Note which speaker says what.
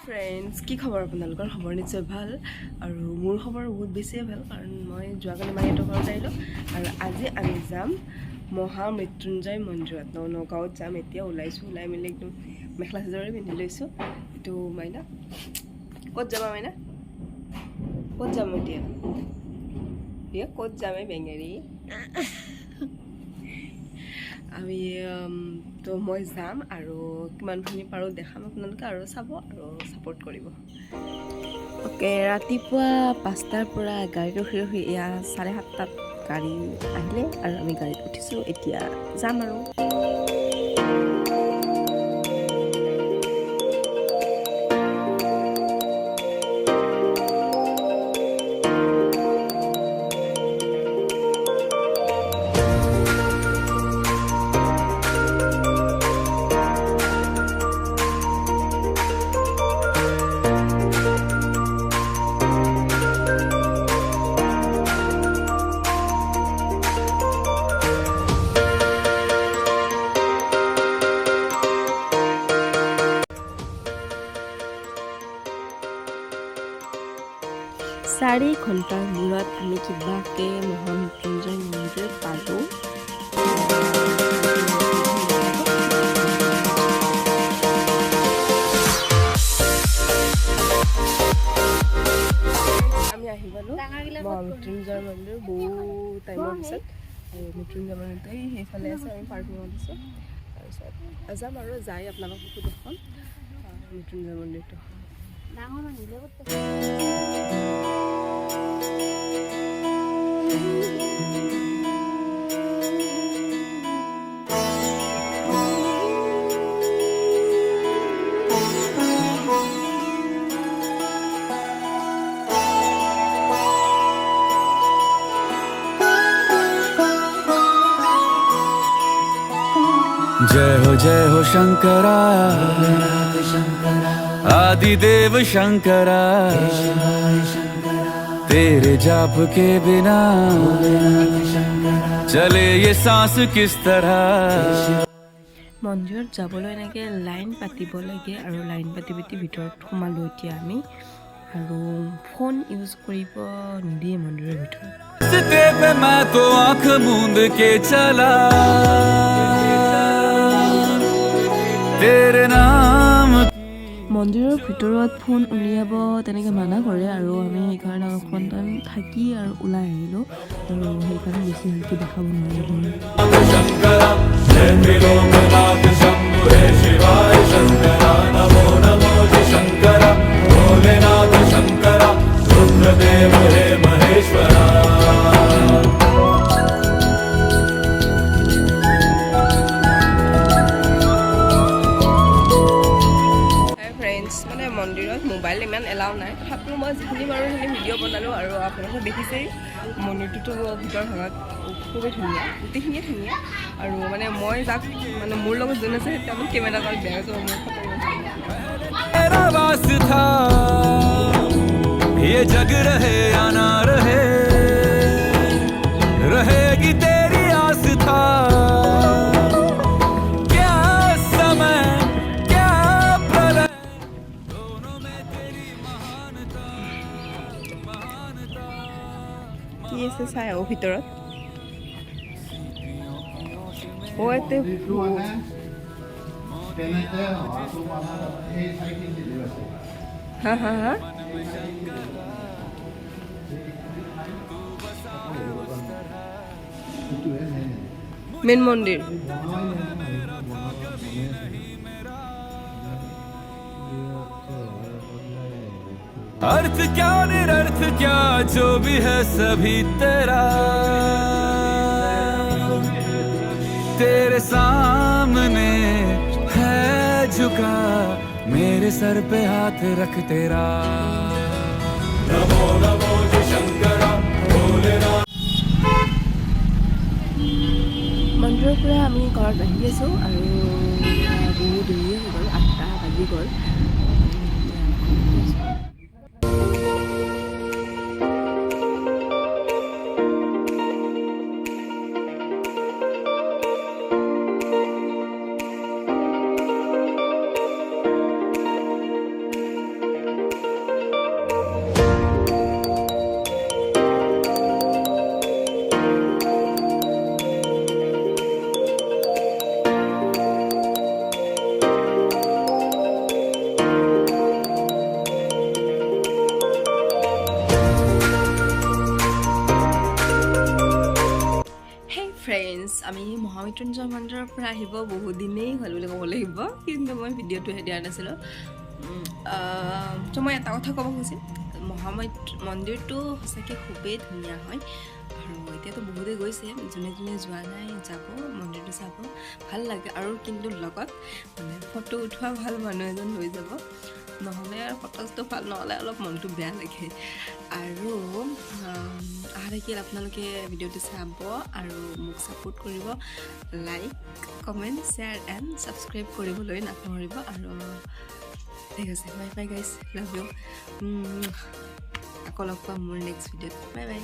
Speaker 1: Friends কি খবৰ আপোনালোকৰ খবৰ নিশ্চয় ভাল আৰু মোৰ খবৰ বহুত বেছিয়ে ভাল কাৰণ মই যোৱাকালি মাহীহঁতৰ ঘৰত আহিলোঁ আৰু আজি আমি যাম মহামৃত্যুঞ্জয় মন্দিৰত নগাঁৱত যাম এতিয়া ওলাইছোঁ ওলাই মেলি একদম মেখেলা চাদৰে পিন্ধি লৈছোঁ এইটো মাইনা ক'ত যাবা মাইনা ক'ত যাম এতিয়া ক'ত যাম এই বেঙেৰী আমি তো মই যাম আৰু কিমানখিনি পাৰোঁ দেখাম আপোনালোকে আৰু চাব আৰু ছাপোৰ্ট কৰিব অ'কে ৰাতিপুৱা 5টাৰ পৰা গাড়ী ৰখি এয়া 7:30 গাড়ী আহিলে আৰু আমি গাড়ীত উঠিছোঁ এতিয়া যাম আৰু চাৰি ঘণ্টাৰ মূৰত আমি কিবাকে মহামৃত্যুঞ্জয় মন্দিৰ পালোঁ আমি আহি পালোঁ মহামৃত্যুঞ্জয় মন্দিৰ বহু টাইমৰ পিছত আৰু মৃত্যুঞ্জয় মন্দিৰটো সেইফালে আছে আমি পাৰ্কিঙত দিছোঁ তাৰপিছত যাম আৰু যাই আপোনালোককো দেখাম মৃত্যুঞ্জয় মন্দিৰটো ডাঙৰ মানুহ
Speaker 2: जय हो शंकरा आदिदेव शंकरा तेरे जाप के बिना चले ये सांस किस तरह
Speaker 1: মন্দিৰত যাবলৈ এনেকৈ লাইন পাতিব লাগে আৰু লাইন পাতি ভিতৰত সোমালোঁ এতিয়া আমি আৰু ফোন ইউজ কৰিব নিদিয়ে মন্দিৰৰ ভিতৰত
Speaker 2: मैं तो आंख मूंद के चला तेरे नाम
Speaker 1: মন্দিৰৰ ভিতৰত ফোন উলিয়াব তেনেকৈ মানা কৰে আৰু আমি সেইকাৰণে অকণমান টাইম থাকি আৰু ওলাই আহিলোঁ আৰু সেইকাৰণে বেছি ভালকৈ দেখাব নোৱাৰিলোঁ মানে মন্দিৰত মোবাইল ইমান এলাউ নাই তথাপিও মই যিখিনি বাৰু সেইখিনি ভিডিঅ' বনালোঁ আৰু আপোনালোকে দেখিছেই মন্দিৰটোতো ভিতৰ ভাগত খুবেই ধুনীয়া গোটেইখিনিয়ে ধুনীয়া আৰু মানে মই যাক মানে মোৰ লগত যোন আছে তেওঁ কেমেৰা কাৰ্ড বেয়া আছে মোৰ কি আছে চাই আৰু ভিতৰত হা হা হা মেইন মন্দিৰ
Speaker 2: अर्थ क्या निरर्थ क्या जो भी है सभी तेरा तेरे सामने है झुका मेरे सर पे हाथ रख तेरा नमो नमो जी शंकरा भोलेनाथ
Speaker 1: মন্দিৰৰ পৰা আমি ঘৰত আহি আছোঁ আৰু বহুত দেৰিয়ে হৈ গ'ল 8টা বাজি গ'ল মহামৃত্যুঞ্জয় মন্দিৰৰ পৰা আহিব বহুত দিনেই হ'ল বুলি ক'ব লাগিব, কিন্তু মই ভিডিঅ'টোহে দিয়া নাছিলোঁ। তো মই এটা কথা ক'ব খুজিম, মন্দিৰটো সঁচাকৈ খুবেই ধুনীয়া হয়। আৰু এতিয়াতো বহুতেই গৈছে, যোনে যোনে যোৱা নাই যাব, মন্দিৰটো চাব ভাল লাগে। আৰু কিন্তু লগত মানে ফটো উঠোৱা ভাল মানুহ এজন লৈ যাব, নহ'লে আৰু ফটোজটো ভাল নহ'লে অলপ মনটো বেয়া লাগে। আৰু আশা থাকিল আপোনালোকে ভিডিঅ'টো চাব আৰু মোক ছাপোৰ্ট কৰিব। Like, comment, share and subscribe কৰিবলৈ নাপাহৰিব। আৰু ঠিক আছে, bye bye guys, love you. আকৌ লগ পাম মোৰ নেক্সট ভিডিঅ'ত। Bye bye.